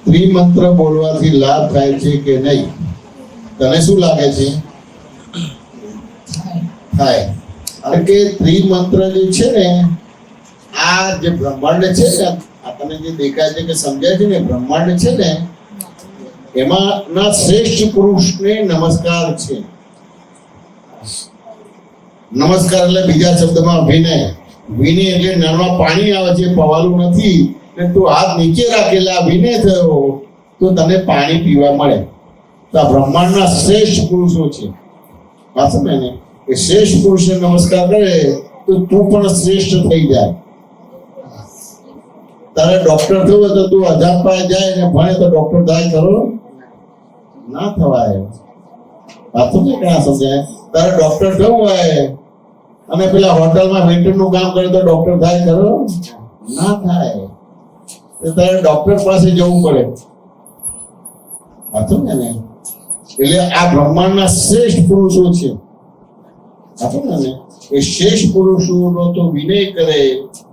ત્રિમંત્ર બોલવાથી લાભ થાય છે કે નહીં? તને શું લાગે છે? થાય. કારણ કે ત્રિમંત્ર જે છે ને, આ જે બ્રહ્માંડ છે ને, આપણને જે દેખાય છે કે સમજાય છે ને, બ્રહ્માંડ છે ને, એમાં ના શ્રેષ્ઠ પુરુષને નમસ્કાર છે. નમસ્કાર એટલે બીજા શબ્દમાં વિનય. વિનય એટલે નળમાં પાણી આવે છે, પવાલું નથી, ને તું હાથ નીચે રાખેલા વિનય થયો તો તને પાણી પીવા મળે. તો આ બ્રહ્માંડના શ્રેષ્ઠ પુરુષો છે. વાંચો ને, એ શ્રેષ્ઠ પુરુષને નમસ્કાર કરે તો તું પણ શ્રેષ્ઠ થઈ જાય. તારે ડોક્ટર થવું તો તું અજાપ પાસે જાય ને ભણે તો ડોક્ટર થાય ખરો? ના થવાય. વાંચો ને ક્યાં સમજાય? તારે ડોક્ટર થવું હોય અને પેલા હોટલમાં વેઇટર નું કામ કરે તો ડોક્ટર થાય ખરો? ના થાય. તારે ડોક્ટર પાસે જવું પડે. વાંચો ને. એટલે આ બ્રહ્માંડના શ્રેષ્ઠ પુરુષો છે. વાંચો ને. એ શ્રેષ્ઠ પુરુષોનો તો વિનય કરે,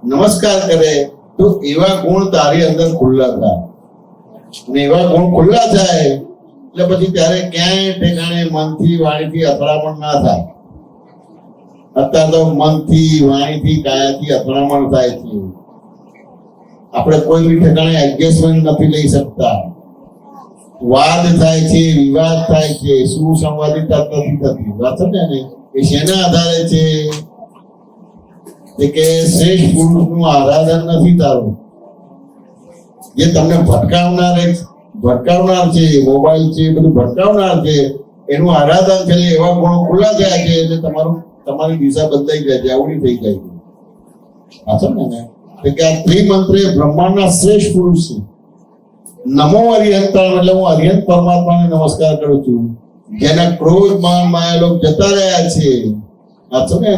નમસ્કાર કરે તો એવા ગુણ તારી અંદર ખુલ્લા થાય. અને એવા ગુણ ખુલ્લા થાય એટલે પછી ત્યારે ક્યાંય ઠેકાણે મનથી વાણીથી અથડામણ ના થાય. અત્યારે તો મનથી વાણીથી કાયાથી અથડામણ થાય છે. આપણે કોઈ બી ઠેકાણે એડજસ્ટમેન્ટ નથી લઈ શકતા. વાદ થાય છે, વિવાદ થાય છે, સુસંવાદિતા નથી થતી. વાંચો ને, એ શેના આધારે છે? કે શ્રેષ્ઠ પુરુષનું આરાધન નથી તારું. જે તમને ભટકાવનાર છે, મોબાઈલ છે, બધું ભટકાવનાર છે, એનું આરાધન છે. એવા ગુણો ખુલ્લા જાય છે એટલે તમારી દિશા બદલાઈ જાય છે, આવડી થઈ જાય છે. વાંચો ને, કે આ ત્રિમંત્ર બ્રહ્માંડના શ્રેષ્ઠ પુરુષ છે. નમો અરિહંતા એટલે હું અરિહંત પરમાત્માને નમસ્કાર કરું છું, જેના ક્રોધ માન માયા જતા રહ્યા છે. વાંચો ને,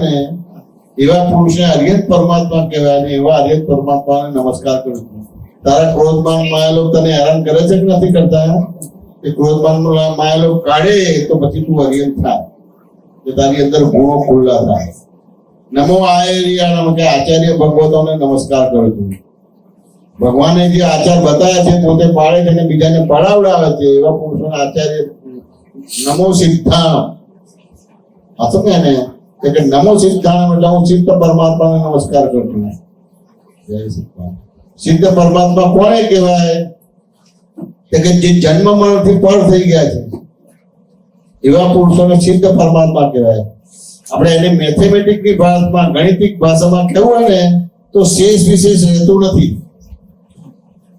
એવા પુરુષને અરિહંત પરમાત્મા કહેવાય. અને એવા અરિહંત પરમાત્માને નમસ્કાર કરું છું. તારા ક્રોધ માન માયા તને હેરાન કરે છે કે નથી કરતા? એ ક્રોધ માન માયા કાઢે તો પછી તું અરિહંત થાય, કે તારી અંદર ગુણો ખુલ્લા થાય. નમો આયરિયા કે આચાર્ય ભગવતોને નમસ્કાર કરું છું. ભગવાને જે આચાર બતાવ્યા છે પોતે પાડે છે અને બીજાને પડાવડાવે છે, એવા પુરુષોને આચાર્ય. નમો સિદ્ધાણ. હતો કે ને, કે નમો સિદ્ધાણ એટલે હું સિદ્ધ પરમાત્માને નમસ્કાર કરું છું. જય સિદ્ધાણ. સિદ્ધ પરમાત્મા કોને કહેવાય? કે જે જન્મ મરણથી પર થઈ ગયા છે એવા પુરુષોને સિદ્ધ પરમાત્મા કહેવાય. આપણે એને મેથેમેટિકની ભાષામાં, ગણિતિક ભાષામાં કહેવું હોય ને તો શેષ વિશેષ રહેતું નથી,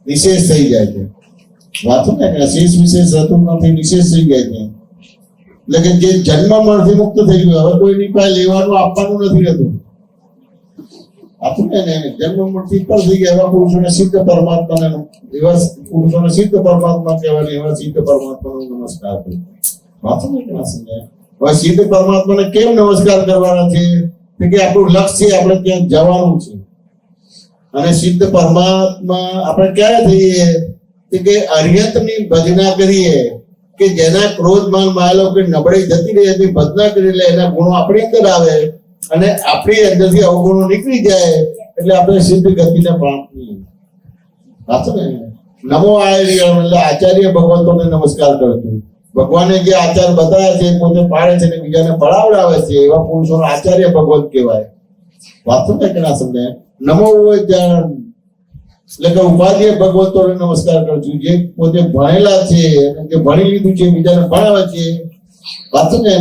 વિશેષ થઈ જાય છે. વાંચો ને, શેષ વિશેષ રહેતું નથી, વિશેષ થઈ જાય છે. એટલે કે જે જન્મ મરણથી મુક્ત થઈ ગયું, હવે કોઈની પાસે લેવાનું આપવાનું નથી રહેતું. આપણે જન્મ મૃત્યુ પર થઈ ગયા એવા પુરુષોને સિદ્ધ પરમાત્માને, એવા પુરુષોને સિદ્ધ પરમાત્મા કહેવાય. એવા સિદ્ધ પરમાત્માનો નમસ્કાર કરું. વાંચો ને ક્યાં સમજાય? હવે સિદ્ધ પરમાત્માને કેમ નમસ્કાર કરવાના છે? કે આપણું લક્ષ્ય આપણે ત્યાં જવાનું છે. અને સિદ્ધ પરમાત્મા આપણે ક્યારે થઈએ? કે અરિહંતની ભજના કરીએ, કે જેના ક્રોધ માન માયા કે નબળી જતી રહે એની ભજના કરી લે, એના ગુણો આપણી અંદર આવે અને આપણી અંદરથી અવગુણો નીકળી જાય એટલે આપણે સિદ્ધ ગતિને પામીએ. વાંચો ને, નમો આયર્ય એટલે આચાર્ય ભગવતોને નમસ્કાર કરું છું. ભગવાને જે આચાર બતાવ્યા છે પોતે પાડે છે અને બીજાને પડાવડાવે છે, એવા પુરુષોનો આચાર્ય ભગવત કહેવાય. વાંચો ને કે ના સમજાય? નમો એટલે કે ઉપાધ્યાય ભગવતોને નમસ્કાર કરું છું, જે પોતે ભણેલા છે અને જે ભણી લીધું છે બીજાને ભણાવે છે. વાંચો ને,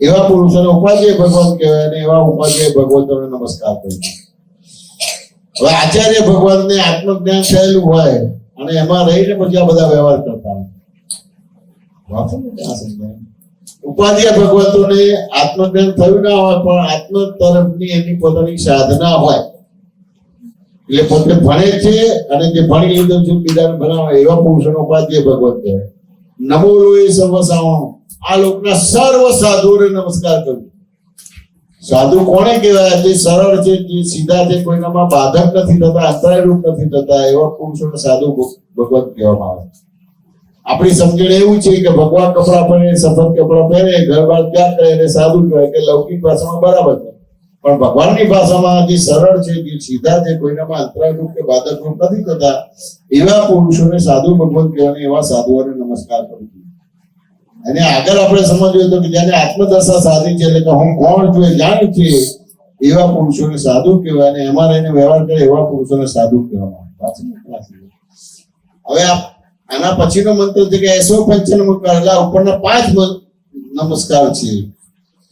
એવા પુરુષોને ઉપાધ્યાય ભગવત કહેવાય. અને એવા ઉપાધ્યાય ભગવતોને નમસ્કાર કરું છું. હવે આચાર્ય ભગવાનને આત્મજ્ઞાન થયેલું હોય અને એમાં રહીને પછી આ બધા વ્યવહાર કરતા હોય. વાંચો ને ક્યાં સમજાય? ઉપાધ્યાય ભગવતોને આત્મજ્ઞાન થયું ના હોય પણ આત્મ તરફની એની પોતાની સાધના હોય, એટલે પોતે ભણે છે અને જે ભણી લીધું છે બીજાને ભણાવે, એવા પુરુષોનો ઉપાધ્યાય ભગવત કહેવાય. નમો લોહી સર્વ સાવણો, આ લોકના સર્વ સાધુઓને નમસ્કાર કરું. સાધુ કોને કહેવાય? જે સરળ છે, જે સીધા છે, કોઈનામાં બાધક નથી થતા, અંતરાયરૂપ નથી થતા, એવા પુરુષોને સાધુ ભગવત કહેવામાં આવે. આપણી સમજણ એવું છે કે ભગવાન કપડા પહેરે, સફેદ કપડા પહેરે, ઘર બાર ત્યાગ કરે એને સાધુ કહેવાય, કે લૌકિક ભાષામાં બરાબર છે. પણ ભગવાનની ભાષામાં જે સરળ છે, જે સીધા છે, કોઈનામાં અંતરાળરૂપ કે બાધકરૂપ નથી થતા, એવા પુરુષોને સાધુ ભગવાન કહેવાય. એવા સાધુઓને નમસ્કાર કરું છું. અને આગળ આપણે સમજવું તો કે જેને આત્મદશા સાધી છે, એટલે કે હું કોણ છું એ જાણ્યું છે, એવા પુરુષોને સાધુ કહેવાય. અને એમાં રહીને વ્યવહાર કરે એવા પુરુષોને સાધુ કહેવામાં. હવે આના પછીનો મંત્ર છે કે એસો પંચનમસ્કાર, એટલે ઉપરના 5 નમસ્કાર છે.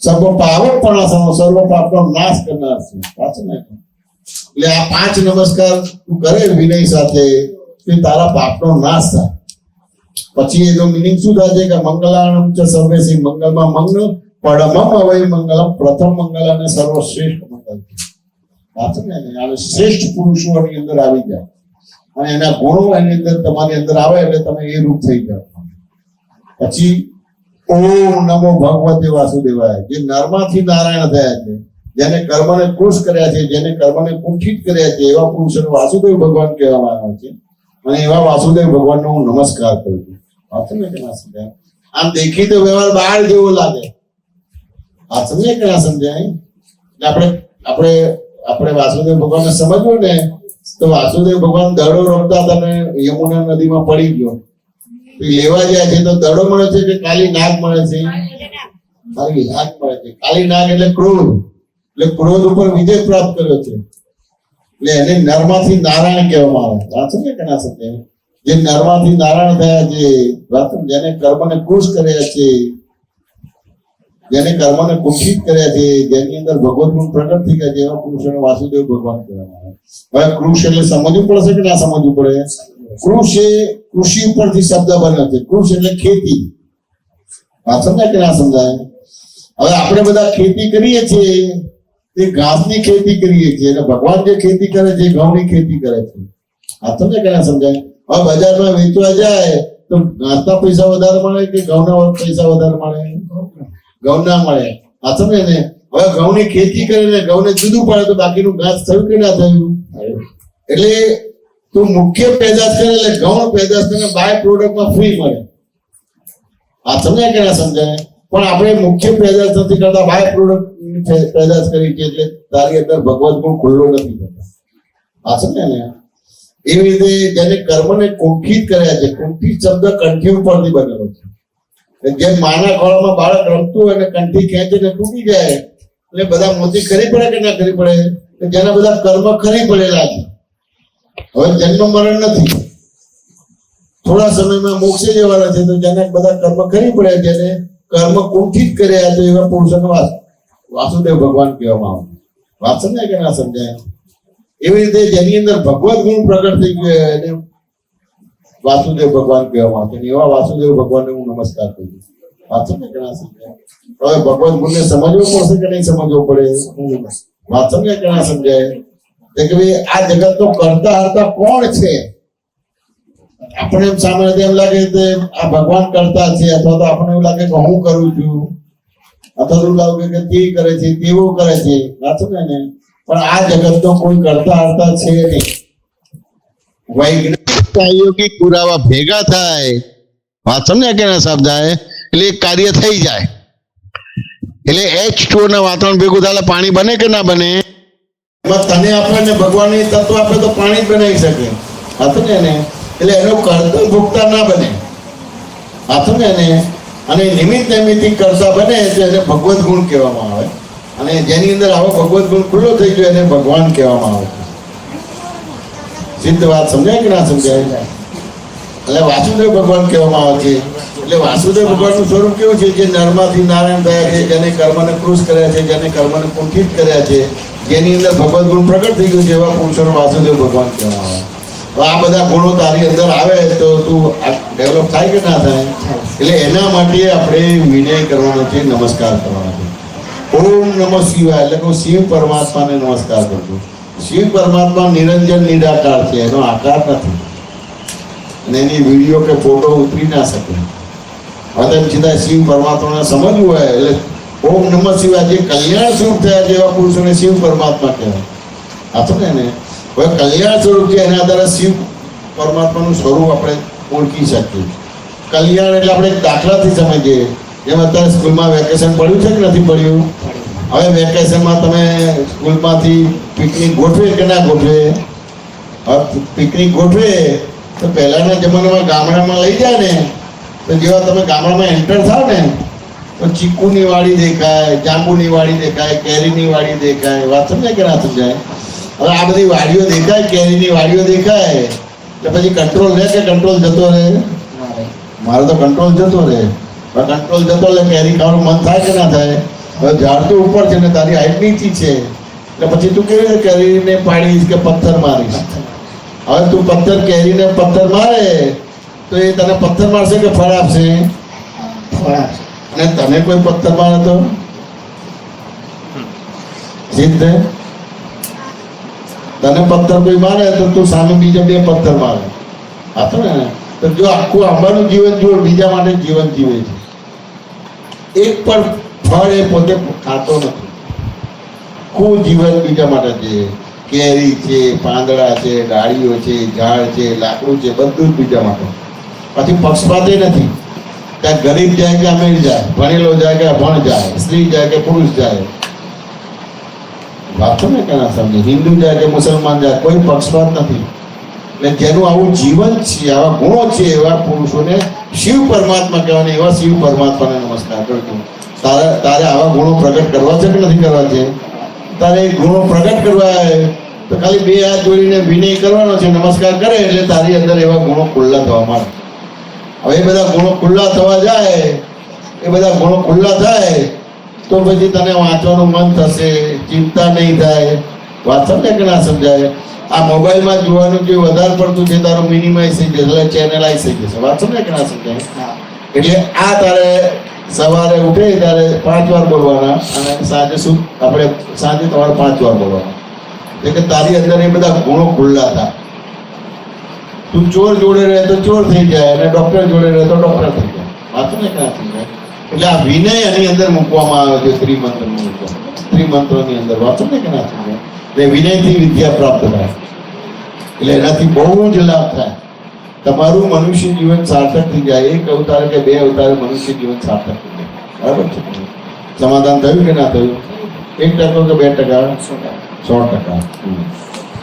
સર્વ પાવકપણાસનો, સર્વ પાપનો નાશ કરનાર છે. એટલે આ 5 નમસ્કાર તું કરે વિનય સાથે, કે તારા પાપનો નાશ થાય. પછી એનો મિનિંગ શું થાય છે કે મંગલાણમ ચ સર્વેસી, મંગલમાં મંગલ, પરમમ અવય મંગલમ, પ્રથમ મંગલ અને સર્વશ્રેષ્ઠ મંગલ. અને શ્રેષ્ઠ પુરુષો એની અંદર આવી જાય અને એના ગુણો એની અંદર તમારી અંદર આવે એટલે તમે એ રૂપ થઈ જાઓ. પછી ઓમ નમો ભગવતે વાસુદેવાય, જે નરમાંથી નારાયણ થયા છે, જેને કર્મને કૃશ કર્યા છે, જેને કર્મને કુંઠિત કર્યા છે, એવા પુરુષોને વાસુદેવ ભગવાન કહેવામાં આવે છે. અને એવા વાસુદેવ ભગવાનનો હું નમસ્કાર કરું છું. આમ દેખી તો વ્યવહાર બહાર જેવો લાગે, આ સમજે કે ના સમજાય? આપણે વાસુદેવ ભગવાનને સમજવું ને, તો વાસુદેવ ભગવાન દડો રમતા હતા ને યમુના નદીમાં પડી ગયો, લેવા જાય છે તો દડો મળે છે કે કાલી નાગ મળે છે? કાલી નાગ મળે છે. કાલી નાગ એટલે ક્રોધ, એટલે ક્રોધ ઉપર વિજય પ્રાપ્ત કર્યો છે. એટલે એને નરમાંથી નારાયણ કહેવામાં આવે. વાંચો ને કે ના સમજાય? જે નરમાંથી નારાયણ થયા છે, જેને કર્મને કૃશ કર્યા છે, જેને કર્મને કુંઠિત કર્યા છે, જેની અંદર ભગવત ગુણ પ્રગટ થઈ ગયા છે, એવા પુરુષોને વાસુદેવ ભગવાન કહેવામાં આવે. હવે કૃષ એટલે સમજવું પડશે કે ના સમજવું પડે? કૃષ એ કૃષિ ઉપરથી શબ્દ બન્યો છે. કૃષ એટલે ખેતી. વાત સમજાય કે ના સમજાય? હવે આપણે બધા ખેતી કરીએ છીએ, તે ઘાસની ખેતી કરીએ છીએ, અને ભગવાન જે ખેતી કરે છે ઘઉંની ખેતી કરે છે. વાત સમજાય કે ના સમજાય? હવે બજારમાં વેચવા જાય તો ઘાસના પૈસા વધારે મળે કે ઘઉંના પૈસા વધારે મળે? ઘઉંના મળે. વાત સમજાય ને? હવે ઘઉંની ખેતી કરીને ઘઉંને જુદું પડે તો બાકીનું ઘાસ થયું કે ના થયું? એટલે તું મુખ્ય પેદાશ કરે એટલે ઘઉં પેદાશ કરીને બાય પ્રોડક્ટમાં ફ્રી મળે. આ સમજાય કે ના સમજાય? પણ આપણે મુખ્ય પેદાશ નથી કરતા, બાય પ્રોડક્ટ પેદાશ કરી છે, એટલે તારી અંદર ભગવત ગુણ ખુલ્લો નથી થતો. આ સમજાય ને? એવી રીતે જેને કર્મને કુંઠિત કર્યા છે, કુંઠિત શબ્દ કંઠી ઉપરથી બનેલો છે. જેમ માના ખોળામાં બાળક રમતું હોય અને કંઠી ખેંચીને તૂટી જાય એટલે બધા મોતી ખરી પડે કે ના ખરી પડે? જેના બધા કર્મ ખરી પડેલા છે. હવે જન્મ મરણ નથી, થોડા સમયમાં મોક્ષે જવાના છે, તો જેના બધા કર્મ ખરી પડે, જેને કર્મ કુંઠિત કર્યા છે, એવા પુરુષોને વાસુદેવ ભગવાન કહેવામાં આવે. વાત સમજાય કે ના સમજાય? એવી રીતે જેની અંદર ભગવત ગુણ પ્રગટ થઈ ગયો એને વાસુદેવ ભગવાન કહેવામાં આવે. એવા વાસુદેવ ભગવાનને હું નમસ્કાર કરું છું. વાત સમજાય કે ના સમજાય? હવે ભગવત ગુણને સમજવું પડશે કે નહીં સમજવું પડે? વાત સમજાય કે ના સમજાય? કે ભાઈ આ જગત નો કરતા હરતા કોણ છે? આપણે એમ સામાન્ય એમ લાગે કે આ ભગવાન કરતા છે, અથવા તો આપણે એવું લાગે કે હું કરું છું, અથવા તો લાગે કે તે કરે છે, તેવું કરે છે. વાત સમજાય ને? પણ આ જગત નો કોઈ કરતા હરતા છે નહીં. વૈજ્ઞાનિક પ્રાયોગિક પુરાવા ભેગા થાય, વાત સમજાય કે ના સમજાય? એટલે કાર્ય થઈ જાય. એટલે H2O ના વાતાવરણ ભેગું થાય પાણી બને કે ના બને? તને આપણને ભગવાનની તત્વ આપે તો પાણી બનાવી શકે. હતું ને? એટલે એનો કરતા ભોગતા ના બને. હતું ને? અને નિમિત્ત નૈમિત્તિક કરતા બને તો એને ભગવત ગુણ કહેવામાં આવે. અને જેની અંદર આવો ભગવત ગુણ ખુલ્લો થઈ ગયો એને ભગવાન કહેવામાં આવે. સિદ્ધ વાત સમજાય કે ના સમજાય? એટલે વાસુદેવ ભગવાન કહેવામાં આવે છે. એટલે વાસુદેવ ભગવાનનું સ્વરૂપ કેવું છે? જે નરમાંથી નારાયણ થયા છે, જેને કર્મને કૃશ કર્યા છે, જેને કર્મને કુંઠિત કર્યા છે, જેની અંદર ભગવત ગુણ પ્રગટ થઈ ગયું છે, એવા પુરુષોને વાસુદેવ ભગવાન કહેવામાં આવે. તો આ બધા ગુણો તારી અંદર આવે તો તું ડેવલપ થાય કે ના થાય? એટલે એના માટે આપણે વિનય કરવાનો છે, નમસ્કાર કરવાનો છે. ઓમ નમઃ શિવાય એટલે હું શિવ પરમાત્માને નમસ્કાર કરું છું. શિવ પરમાત્મા નિરંજન નિરાકાર છે, એનો આકાર નથી, અને એની વિડીયો કે ફોટો ઉતરી ના શકે. હવે સીધા શિવ પરમાત્માને સમજવું હોય એટલે ઓમ નમઃ શિવાય, જે કલ્યાણ સ્વરૂપ થયા છે એવા પુરુષોને શિવ પરમાત્મા કહેવાય. આપો ને? હવે કલ્યાણ સ્વરૂપ છે એના આધારે શિવ પરમાત્માનું સ્વરૂપ આપણે ઓળખી શકીએ. કલ્યાણ એટલે આપણે એક દાખલાથી સમજીએ. જેમ અત્યારે સ્કૂલમાં વેકેશન પડ્યું છે કે નથી પડ્યું? હવે વેકેશનમાં તમે સ્કૂલમાંથી પિકનિક ગોઠવે કે ના ગોઠવે? હવે પિકનિક ગોઠવે તો પહેલાના જમાનામાં ગામડામાં લઈ જાય ને, તો જેવા તમે ગામડામાં એન્ટર થાવ ને તો ચીકુની વાડી દેખાય, જાંબુની વાડી દેખાય, કેરીની વાડી દેખાય. વાત સમજાય કે ના સમજાય? હવે આ બધી વાડીઓ દેખાય, કેરીની વાડીઓ દેખાય એટલે પછી કંટ્રોલ રહે કે કંટ્રોલ જતો રહે? મારો તો કંટ્રોલ જતો રહે. હવે કંટ્રોલ જતો એટલે કેરી ખાવાનું મન થાય કે ના થાય? હવે ઝાડ તો ઉપર છે ને તારી હાઈટ નીચી છે એટલે પછી તું કેવી રીતે કેરીને પાડીશ કે પથ્થર મારીશ? હવે તું પથ્થર કેરીને પથ્થર મારે તો એ તને પથ્થર મારશે કે ફળ આપશે? ફળ આપશે. અને તને કોઈ પથ્થર મારે તો જીત તને પથ્થર કોઈ મારે તો તું સામે બીજા બે પથ્થર મારે. હા તો ને, તો જો આખું આંબાનું જીવન જો બીજા માટે જીવન જીવે છે, એક પણ ફળ એ પોતે ખાતો નથી. આખું જીવન બીજા માટે છે. કેરી છે, પાંદડા છે, ડાળીઓ છે, ઝાડ છે, લાકડું છે, બધું જ બીજા માટે. પછી પક્ષપાતે નથી. ત્યાં ગરીબ જાય કે અમીર જાય, ભણેલો જાય કે અભણ જાય, સ્ત્રી જાય કે પુરુષ જાય, વાતો ને કે ના સમજે, હિન્દુ જાય કે મુસલમાન જાય, કોઈ પક્ષપાત નથી. એટલે જેનું આવું જીવન છે, આવા ગુણો છે, એવા પુરુષોને શિવ પરમાત્મા કહેવાય. એવા શિવ પરમાત્માને નમસ્કાર કરજો. તારે આવા ગુણો પ્રગટ કરવા છે કે નથી કરવા છે? તારે એ ગુણો પ્રગટ કરવા તો ખાલી બે હાથ જોડીને વિનય કરવાનો છે, નમસ્કાર કરે એટલે તારી અંદર એવા ગુણો ખુલ્લા થવા માંડે. હવે એ બધા ગુણો ખુલ્લા થવા જાય, એ બધા ગુણો ખુલ્લા થાય તો પછી તને વાંચવાનું મન થશે, ચિંતા નહીં થાય. વાત સમજે કે ના સમજાય? આ મોબાઈલમાં જોવાનું જે વધારે પડતું છે તારું મિનિમાઇઝ થઈ જશે, એટલે ચેનલાઇઝ થઈ જશે. વાત સમજે કે ના સમજાય? એટલે આ તારે સવારે ઉઠે ત્યારે 5 વાર બોલવાના અને સાંજે આપણે સાંજે તમારે 5 વાર બોલવાના. એટલે તારી અંદર એ બધા ગુણો ખુલ્લા થાય. તું ચોર જોડે રહે તો ચોર થઈ જાય અને ડોક્ટર જોડે રહે તો ડોક્ટર થઈ જાય. વાંચો ને ક્યાં થઈ જાય? એટલે આ વિનય એની અંદર મૂકવામાં આવે છે. ત્રિમંત્રોની અંદર વાંચો ને કે ના થઈ જાય? એટલે વિનયથી વિદ્યા પ્રાપ્ત થાય. એટલે એનાથી બહુ જ લાભ થાય. તમારું મનુષ્ય જીવન સાર્થક થઈ જાય. 1 અવતાર કે 2 અવતારે મનુષ્ય જીવન સાર્થક થઈ જાય. બરાબર છે? સમાધાન થયું કે ના થયું? 1% કે 2%? 100%.